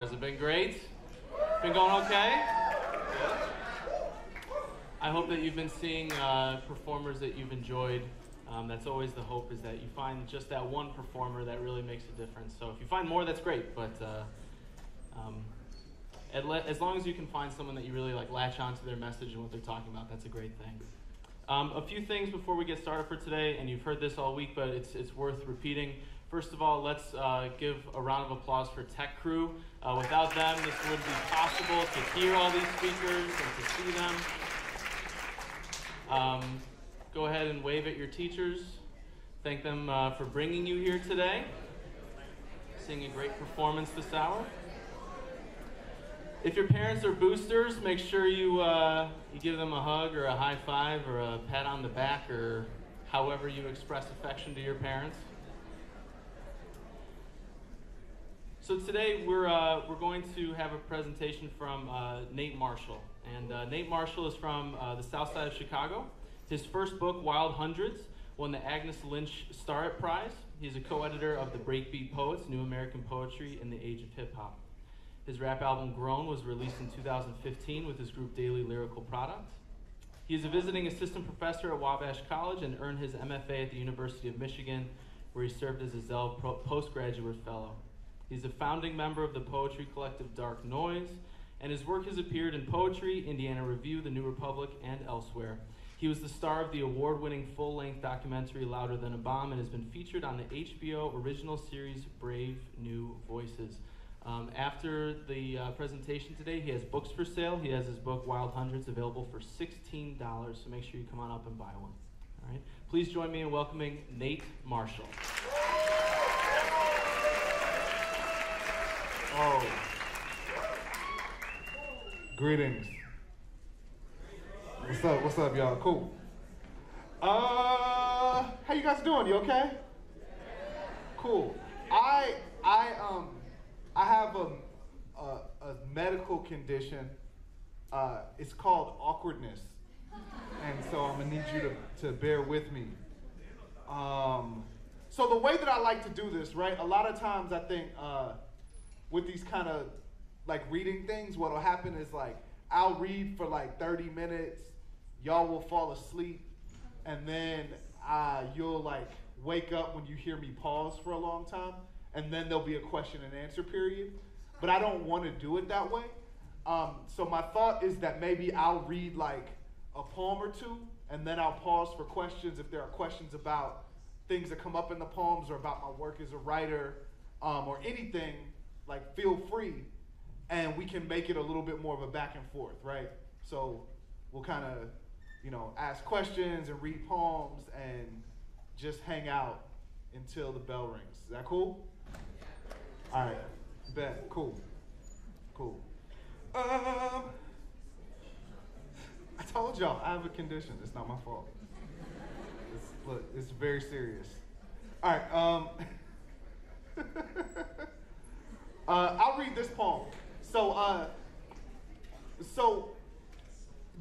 Has it been great? Been going okay? I hope that you've been seeing performers that you've enjoyed. That's always the hope, is that you find just that one performer that really makes a difference. So if you find more, that's great. But as long as you can find someone that you really latch onto their message and what they're talking about, that's a great thing. A few things before we get started for today, and you've heard this all week, but it's worth repeating. First of all, let's give a round of applause for Tech Crew. Without them, this wouldn't be possible to hear all these speakers and to see them. Go ahead and wave at your teachers. Thank them for bringing you here today. Seeing a great performance this hour. If your parents are boosters, make sure you give them a hug or a high five or a pat on the back, or however you express affection to your parents. So today we're going to have a presentation from Nate Marshall. And Nate Marshall is from the south side of Chicago. His first book, Wild Hundreds, won the Agnes Lynch Starrett Prize. He's a co-editor of the Breakbeat Poets, New American Poetry in the Age of Hip Hop. His rap album, Grown, was released in 2015 with his group Daily Lyrical Product. He is a visiting assistant professor at Wabash College and earned his MFA at the University of Michigan, where he served as a Zell postgraduate fellow. He's a founding member of the poetry collective Dark Noise, and his work has appeared in Poetry, Indiana Review, The New Republic, and elsewhere. He was the star of the award-winning full-length documentary Louder Than a Bomb and has been featured on the HBO original series Brave New Voices. After the presentation today, he has books for sale. He has his book, Wild Hundreds, available for $16, so make sure you come on up and buy one. All right? Please join me in welcoming Nate Marshall. Oh. Greetings. What's up, y'all? Cool. How you guys doing? You okay? Cool. I have a medical condition. It's called awkwardness. And so I'm gonna need you to bear with me. So the way that I like to do this, right? A lot of times I think with these kind of reading things, what'll happen is I'll read for 30 minutes, y'all will fall asleep, and then you'll wake up when you hear me pause for a long time, and then there'll be a question and answer period. But I don't want to do it that way. So my thought is that maybe I'll read a poem or two, and then I'll pause for questions if there are questions about things that come up in the poems or about my work as a writer, or anything. Feel free, and we can make it a little bit more of a back and forth, right? So we'll kind of, ask questions and read poems and just hang out until the bell rings. Is that cool? All right, bet, cool. I told y'all I have a condition. It's not my fault. It's very serious. All right, I'll read this poem. So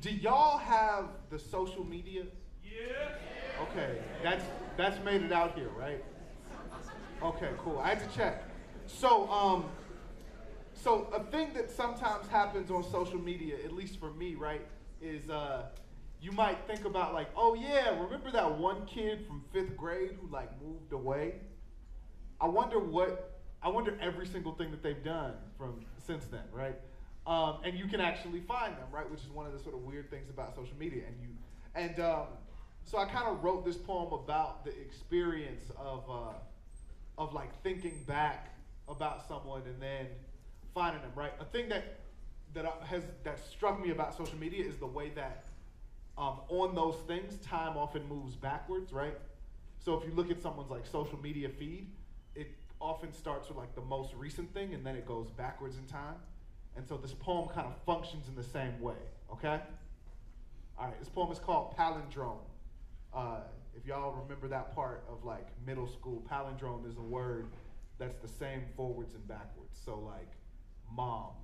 do y'all have the social media? Yeah. Okay, that's made it out here, right? Okay, cool. I had to check. So a thing that sometimes happens on social media, at least for me, right, is you might think about oh yeah, remember that one kid from 5th grade who moved away? I wonder every single thing that they've done since then, right? And you can actually find them, right? Which is one of the sort of weird things about social media. So I kind of wrote this poem about the experience of thinking back about someone and then finding them, right? A thing that struck me about social media is the way that on those things, time often moves backwards, right? So if you look at someone's social media feed, it often starts with the most recent thing, and then it goes backwards in time. And so this poem kind of functions in the same way, okay? All right, this poem is called Palindrome. If y'all remember that part of middle school, palindrome is a word that's the same forwards and backwards. So mom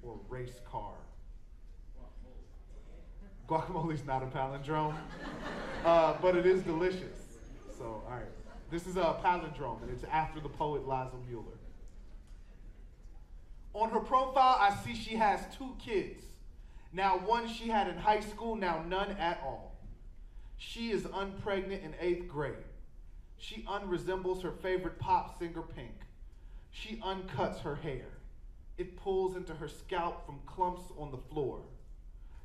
or race car. Guacamole's not a palindrome, but it is delicious. So, all right. This is a palindrome, and it's after the poet Liza Mueller. On her profile, I see she has 2 kids. Now one she had in high school, now none at all. She is unpregnant in 8th grade. She unresembles her favorite pop singer Pink. She uncuts her hair. It pulls into her scalp from clumps on the floor.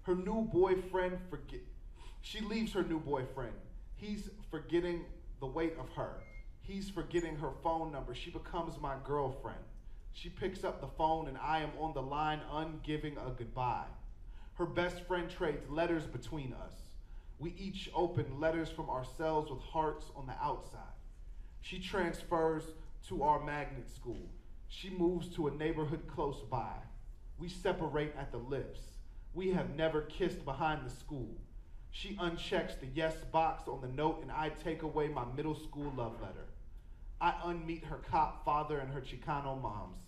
Her new boyfriend She leaves her new boyfriend. He's forgetting the weight of her. He's forgetting her phone number. She becomes my girlfriend. She picks up the phone and I am on the line ungiving a goodbye. Her best friend trades letters between us. We each open letters from ourselves with hearts on the outside. She transfers to our magnet school. She moves to a neighborhood close by. We separate at the lips. We have never kissed behind the school. She unchecks the yes box on the note and I take away my middle school love letter. I unmeet her cop father and her Chicano moms.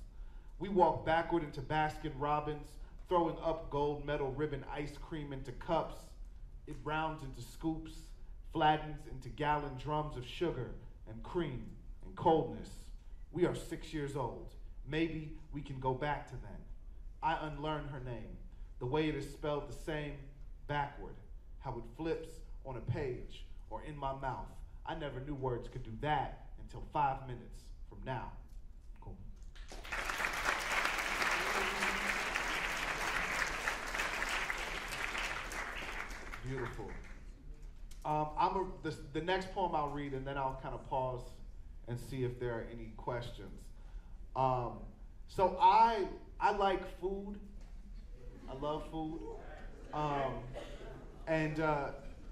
We walk backward into Baskin Robbins, throwing up gold medal ribbon ice cream into cups. It rounds into scoops, flattens into gallon drums of sugar and cream and coldness. We are 6 years old. Maybe we can go back to then. I unlearn her name, the way it is spelled the same backward, how it flips on a page or in my mouth. I never knew words could do that until 5 minutes from now. Cool. Beautiful. The next poem I'll read, and then I'll kind of pause and see if there are any questions. So I like food. I love food.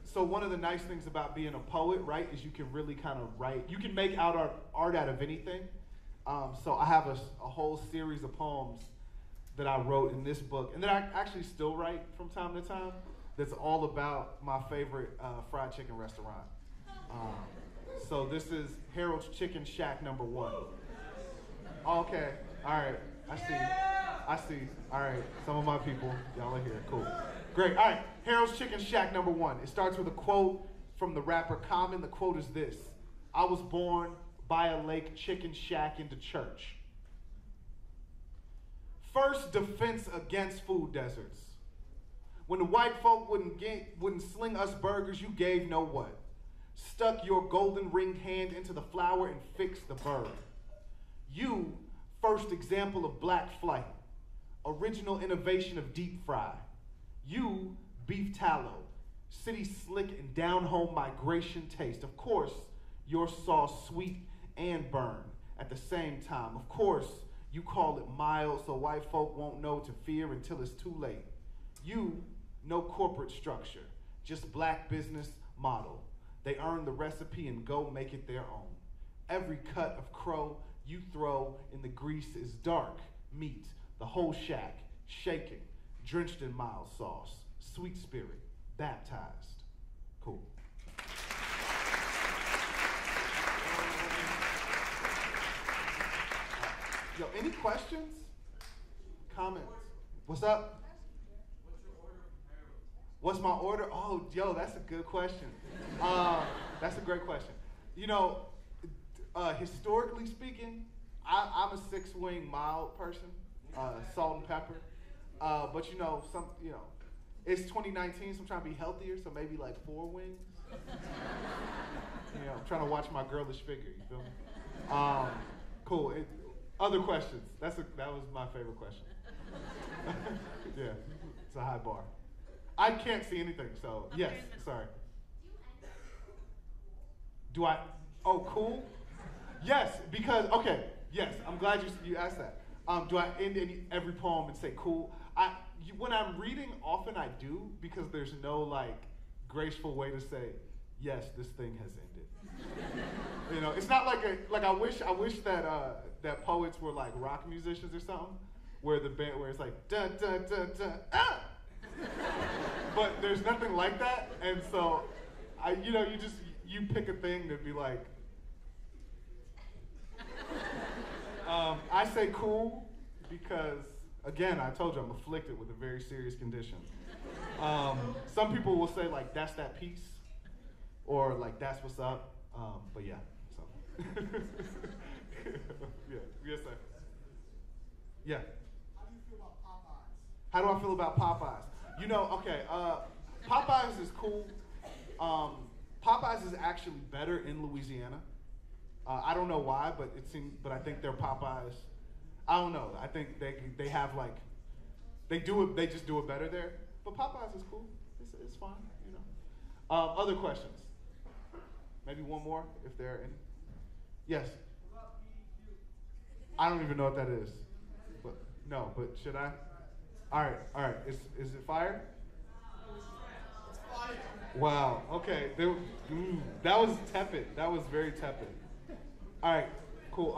So one of the nice things about being a poet, right, is you can really kind of write. You can make art out of anything. So I have a whole series of poems that I wrote in this book, and that I actually still write from time to time. That's all about my favorite fried chicken restaurant. So this is Harold's Chicken Shack #1. Okay, all right, I see. All right, some of my people, y'all are here, cool. Great, all right, Harold's Chicken Shack #1. It starts with a quote from the rapper Common. The quote is this: I was born by a lake, chicken shack into church. First defense against food deserts. When the white folk wouldn't sling us burgers, you gave no what? Stuck your golden ringed hand into the flour and fixed the bird. You, first example of black flight, original innovation of deep fry. You, beef tallow, city slick and down home migration taste. Of course, your sauce sweet and burn at the same time. Of course, you call it mild so white folk won't know to fear until it's too late. You, no corporate structure, just black business model. They earn the recipe and go make it their own. Every cut of crow you throw in the grease is dark meat, the whole shack, shaking, drenched in mild sauce, sweet spirit, baptized. Cool. Yo, any questions? Comments? What's up? What's my order? Oh, yo, that's a good question. That's a great question. You know, historically speaking, I'm a 6-wing mild person, salt and pepper. But it's 2019, so I'm trying to be healthier, so maybe like 4 wings. I'm trying to watch my girlish figure. You feel me? Cool. Other questions? That was my favorite question. Yeah, it's a high bar. I can't see anything, so yes, sorry. Do I? Oh, cool. Yes, because yes. I'm glad you asked that. Do I end every poem and say cool? When I'm reading, often I do because there's no graceful way to say yes. This thing has ended. It's not I wish that poets were like rock musicians or something, where it's like dun dun dun dun ah. But there's nothing like that, and so you pick a thing to be like. I say cool because, again, I told you I'm afflicted with a very serious condition. Some people will say that's that piece, or that's what's up. But yeah, so yeah, yes sir. Yeah. How do I feel about Popeyes? You know, okay, Popeyes is cool. Popeyes is actually better in Louisiana. I don't know why, but I think their Popeyes, I don't know. I think they have like, they just do it better there. But Popeyes is cool. It's fine, you know. Other questions? Maybe one more, if there are any. Yes. I don't even know what that is. But should I? All right. Is it fire? It's fire. Wow. Okay. That was tepid. That was very tepid. All right. Cool.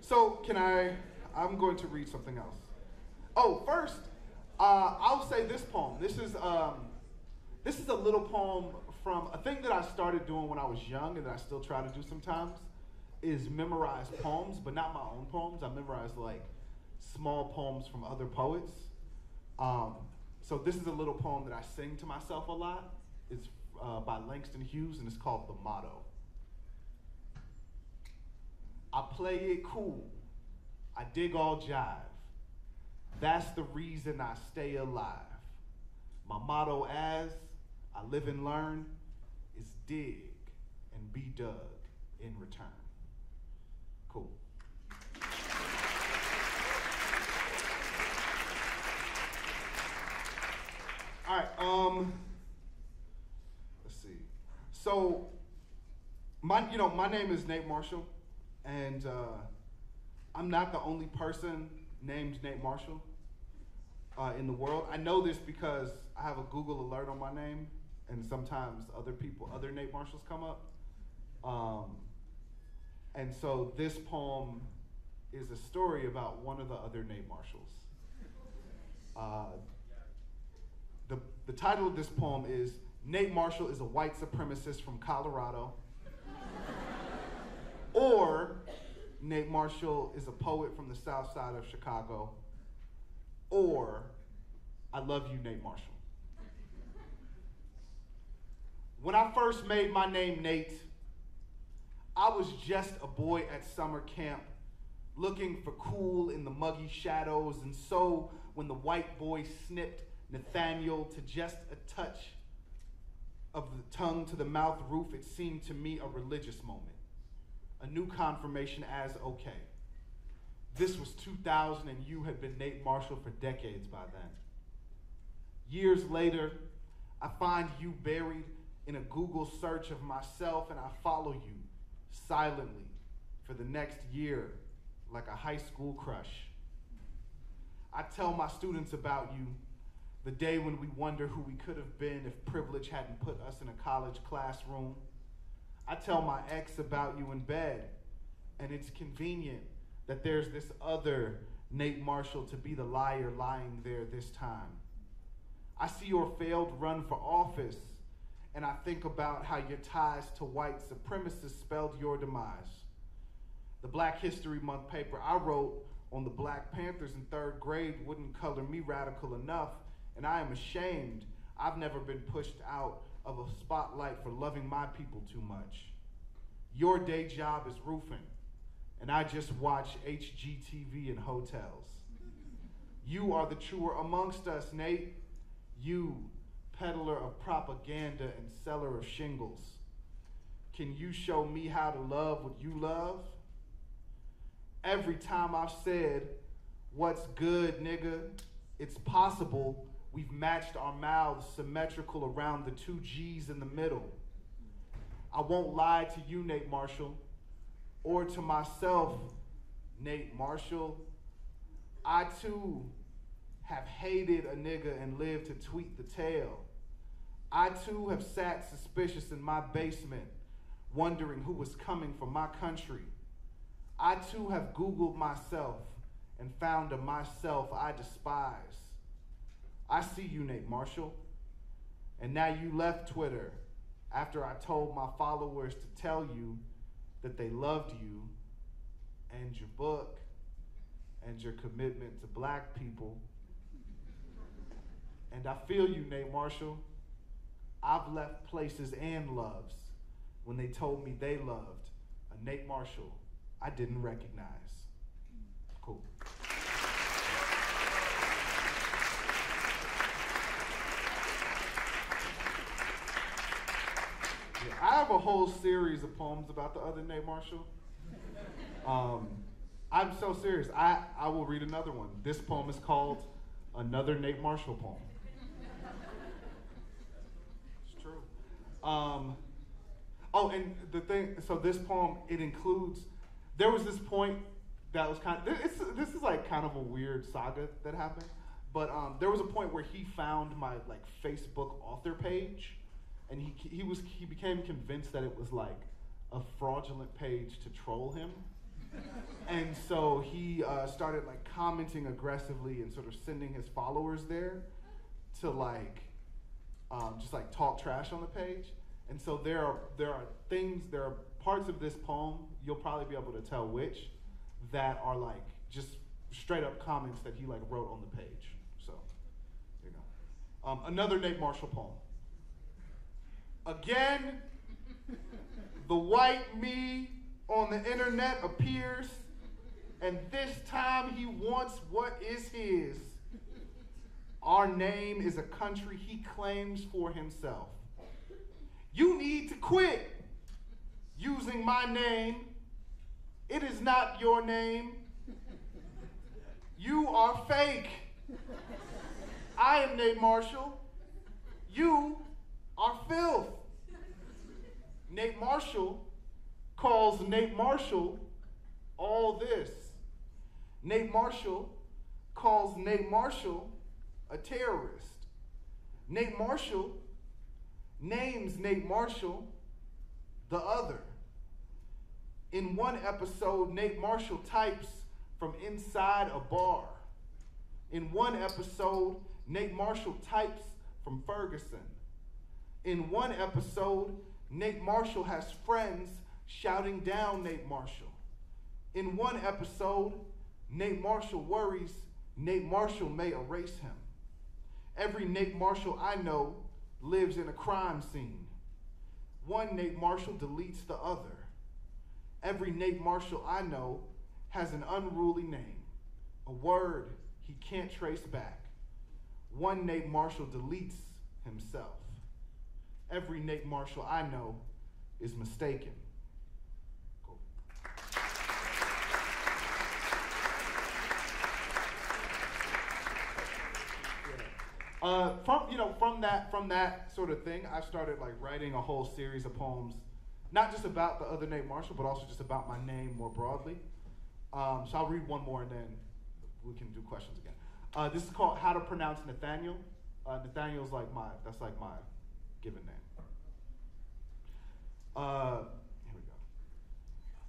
So I'm going to read something else. Oh, first, I'll say this poem. This is a little poem from a thing that I started doing when I was young and that I still try to do sometimes, is memorize poems, but not my own poems. I memorize like small poems from other poets. So this is a little poem that I sing to myself a lot. It's by Langston Hughes, and it's called The Motto. I play it cool. I dig all jive. That's the reason I stay alive. My motto as I live and learn is dig and be dug in return. Cool. All right, let's see. So, my name is Nate Marshall, and I'm not the only person named Nate Marshall in the world. I know this because I have a Google alert on my name, and sometimes other Nate Marshalls come up. And so this poem is a story about one of the other Nate Marshalls. The title of this poem is Nate Marshall is a White Supremacist from Colorado, or Nate Marshall is a poet from the South Side of Chicago, or I love you, Nate Marshall. When I first made my name Nate, I was just a boy at summer camp, looking for cool in the muggy shadows, and so when the white boy snipped Nathaniel to just a touch of the tongue to the mouth roof, it seemed to me a religious moment, a new confirmation as okay. This was 2000 and you had been Nate Marshall for decades by then. Years later, I find you buried in a Google search of myself, and I follow you silently for the next year like a high school crush. I tell my students about you, the day when we wonder who we could have been if privilege hadn't put us in a college classroom. I tell my ex about you in bed, and it's convenient that there's this other Nate Marshall to be the liar lying there this time. I see your failed run for office, and I think about how your ties to white supremacists spelled your demise. The Black History Month paper I wrote on the Black Panthers in 3rd grade wouldn't color me radical enough, and I am ashamed I've never been pushed out of a spotlight for loving my people too much. Your day job is roofing, and I just watch HGTV in hotels. You are the truer amongst us, Nate. You, peddler of propaganda and seller of shingles. Can you show me how to love what you love? Every time I've said, what's good, nigga, it's possible we've matched our mouths symmetrical around the 2 G's in the middle. I won't lie to you, Nate Marshall, or to myself, Nate Marshall. I too have hated a nigga and lived to tweet the tale. I too have sat suspicious in my basement, wondering who was coming for my country. I too have Googled myself and found a myself I despise. I see you, Nate Marshall, and now you left Twitter after I told my followers to tell you that they loved you and your book and your commitment to Black people. And I feel you, Nate Marshall. I've left places and loves when they told me they loved a Nate Marshall I didn't recognize. Cool. whole series of poems about the other Nate Marshall. I'm so serious. I will read another one. This poem is called Another Nate Marshall Poem. It's true. Oh, and the thing, so this poem, it includes, there was this point that was this is like kind of a weird saga that happened, but there was a point where he found my like Facebook author page, and he became convinced that it was like a fraudulent page to troll him. And so he started like commenting aggressively and sort of sending his followers there to like just like talk trash on the page. And so there are parts of this poem, you'll probably be able to tell which, that are like just straight up comments that he like wrote on the page. So, you know. Another Nate Marshall poem. Again, the white me on the internet appears, and this time he wants what is his. Our name is a country he claims for himself. You need to quit using my name. It is not your name. You are fake. I am Nate Marshall. You are filth. Nate Marshall calls Nate Marshall all this. Nate Marshall calls Nate Marshall a terrorist. Nate Marshall names Nate Marshall the other. In one episode, Nate Marshall types from inside a bar. In one episode, Nate Marshall types from Ferguson. In one episode, Nate Marshall has friends shouting down Nate Marshall. In one episode, Nate Marshall worries Nate Marshall may erase him. Every Nate Marshall I know lives in a crime scene. One Nate Marshall deletes the other. Every Nate Marshall I know has an unruly name, a word he can't trace back. One Nate Marshall deletes himself. Every Nate Marshall I know is mistaken. Cool. From that sort of thing, I started like writing a whole series of poems, not just about the other Nate Marshall, but also just about my name more broadly. So I'll read one more and then we can do questions again. This is called How to Pronounce Nathaniel. Nathaniel's like my given name. Here we go.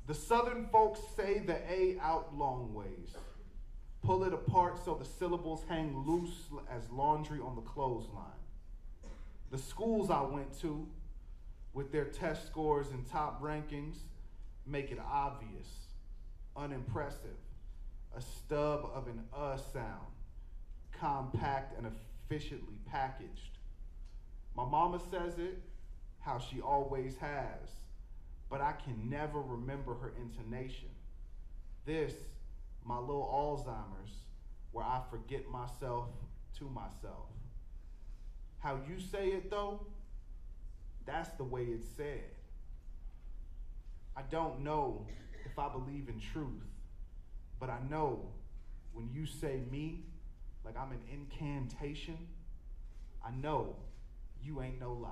The Southern folks say the A out long ways. Pull it apart so the syllables hang loose as laundry on the clothesline. The schools I went to, with their test scores and top rankings, make it obvious, unimpressive, a stub of an sound, compact and efficiently packaged. My mama says it, how she always has, but I can never remember her intonation. This, my little Alzheimer's, where I forget myself to myself. How you say it though, that's the way it's said. I don't know if I believe in truth, but I know when you say me, like I'm an incantation, I know you ain't no lie.